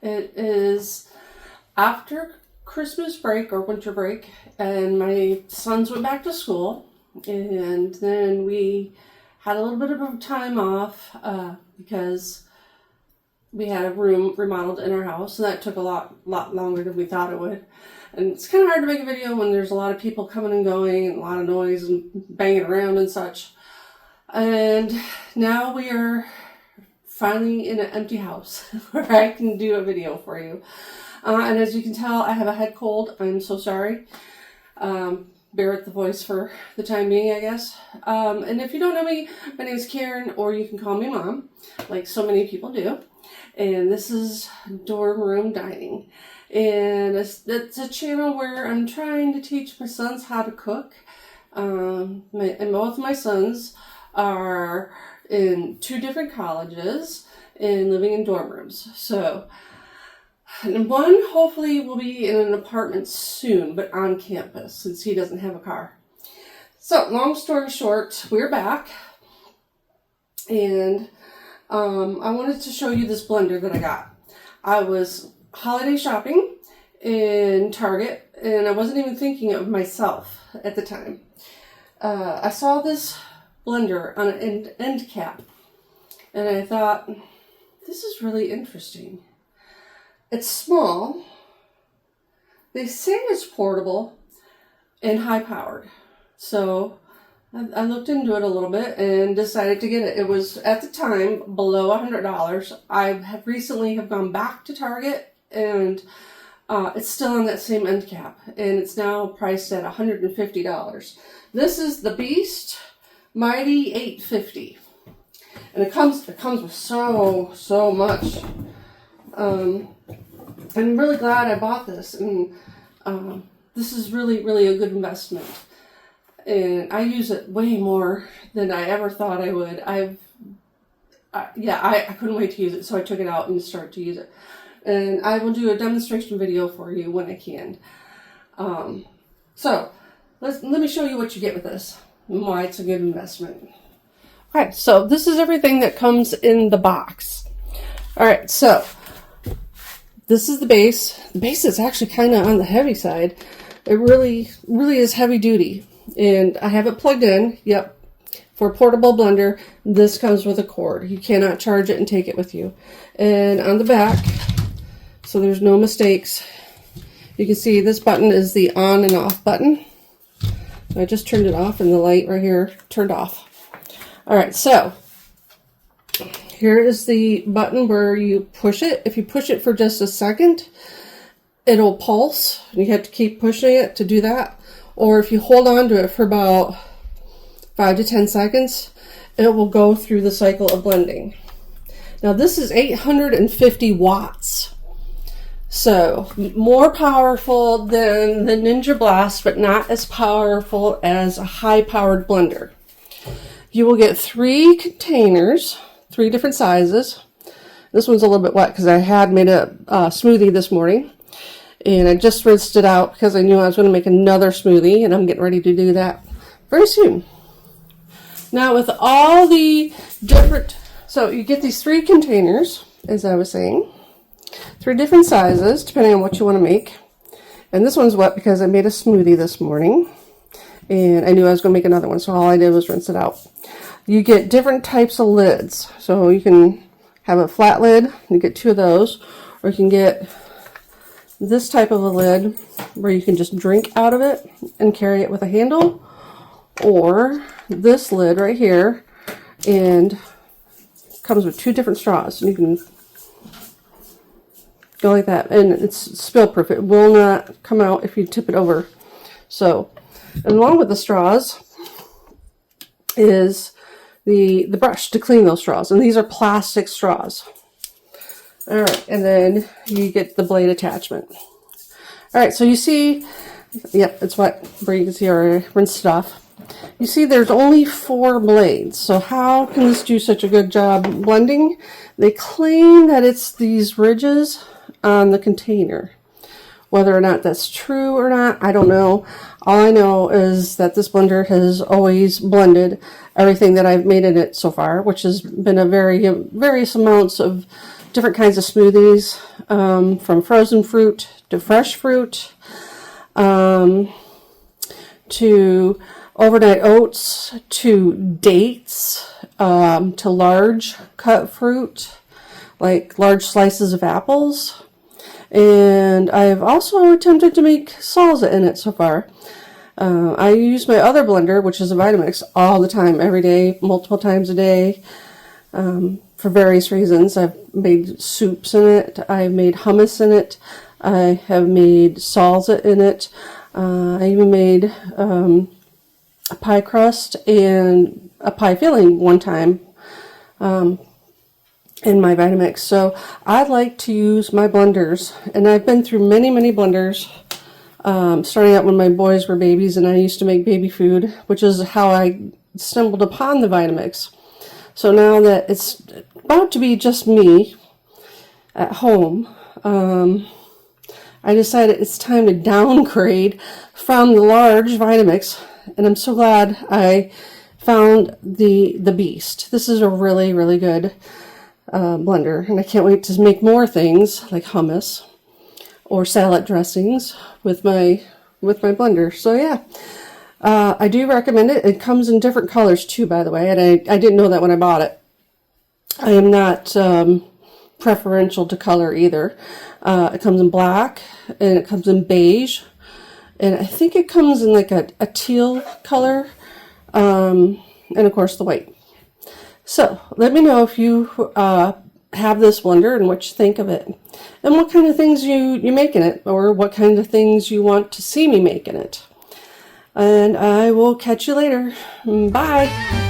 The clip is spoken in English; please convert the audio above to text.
It is after Christmas break or winter break, and my sons went back to school, and then we had a little bit of a time off because we had a room remodeled in our house, and that took a lot longer than we thought it would. And it's kind of hard to make a video when there's a lot of people coming and going and a lot of noise and banging around and such. And now we are finally in an empty house where I can do a video for you. And as you can tell, I have a head cold. I'm so sorry. Bear with the voice for the time being, I guess. And if you don't know me, my name is Karen, or you can call me Mom, like so many people do. And this is Dorm Room Dining. And it's a channel where I'm trying to teach my sons how to cook. And both my sons are in 2 different colleges and living in dorm rooms. So, and one hopefully will be in an apartment soon, but on campus, since he doesn't have a car. So, long story short, we're back. And I wanted to show you this blender that I got. I was holiday shopping in Target, and I wasn't even thinking of myself at the time. I saw this blender on an end cap, and I thought, this is really interesting. It's small. They say it's portable and high powered. So I looked into it a little bit and decided to get it. It was at the time below $100. I have recently gone back to Target, and it's still on that same end cap, and it's now priced at $150. This is the Beast Mighty 850, and it comes with so much. I'm really glad I bought this, and this is really a good investment. And I use it way more than I ever thought I would. I couldn't wait to use it, so I took it out and started to use it. And I will do a demonstration video for you when I can. So let me show you what you get with this and why it's a good investment. All right, so this is everything that comes in the box. All right, so this is the base. The base is actually kind of on the heavy side. It really is heavy duty. And I have it plugged in. Yep. For a portable blender, this comes with a cord. You cannot charge it and take it with you. And on the back, so there's no mistakes, you can see this button is the on and off button. I just turned it off, and the light right here turned off. All right, so here is the button where you push it. If you push it for just a second, it'll pulse. You have to keep pushing it to do that. Or if you hold on to it for about 5 to 10 seconds, it will go through the cycle of blending. Now this is 850 watts. So more powerful than the Ninja Blast, but not as powerful as a high-powered blender. You will get 3 containers, 3 different sizes. This one's a little bit wet because I had made a smoothie this morning. And I just rinsed it out because I knew I was going to make another smoothie, and I'm getting ready to do that very soon. Now with all the different, so you get these 3 containers, as I was saying, 3 different sizes depending on what you want to make. And this one's wet because I made a smoothie this morning, and I knew I was going to make another one, so all I did was rinse it out. You get different types of lids, so you can have a flat lid, you get 2 of those, or you can get this type of a lid where you can just drink out of it and carry it with a handle, or this lid right here, and comes with 2 different straws, and you can go like that, and it's spill proof. It will not come out if you tip it over. So, and along with the straws is the brush to clean those straws, and these are plastic straws. All right, and then you get the blade attachment. All right, so you see, yep, it's wet, where you can see I rinsed it off. You see there's only 4 blades, so how can this do such a good job blending? They claim that it's these ridges on the container. Whether or not that's true or not, I don't know. All I know is that this blender has always blended everything that I've made in it so far, which has been a various amounts of different kinds of smoothies, from frozen fruit to fresh fruit, to overnight oats, to dates, to large cut fruit, like large slices of apples. And I've also attempted to make salsa in it so far. I use my other blender, which is a Vitamix, all the time, every day, multiple times a day, for various reasons. I've made soups in it. I've made hummus in it. I have made salsa in it. I even made a pie crust and a pie filling one time in my Vitamix. So I like to use my blenders, and I've been through many, many blenders, starting out when my boys were babies and I used to make baby food, which is how I stumbled upon the Vitamix. So now that it's about to be just me at home, I decided it's time to downgrade from the large Vitamix, and I'm so glad I found the Beast. This is a really, really good blender, and I can't wait to make more things like hummus or salad dressings with my blender. So yeah, I do recommend it. It comes in different colors too, by the way, and I didn't know that when I bought it. I am not preferential to color either. It comes in black, and it comes in beige, and I think it comes in like a teal color, and of course the white. So let me know if you have this blender and what you think of it, and what kind of things you make in it, or what kind of things you want to see me make in it. And I will catch you later. Bye.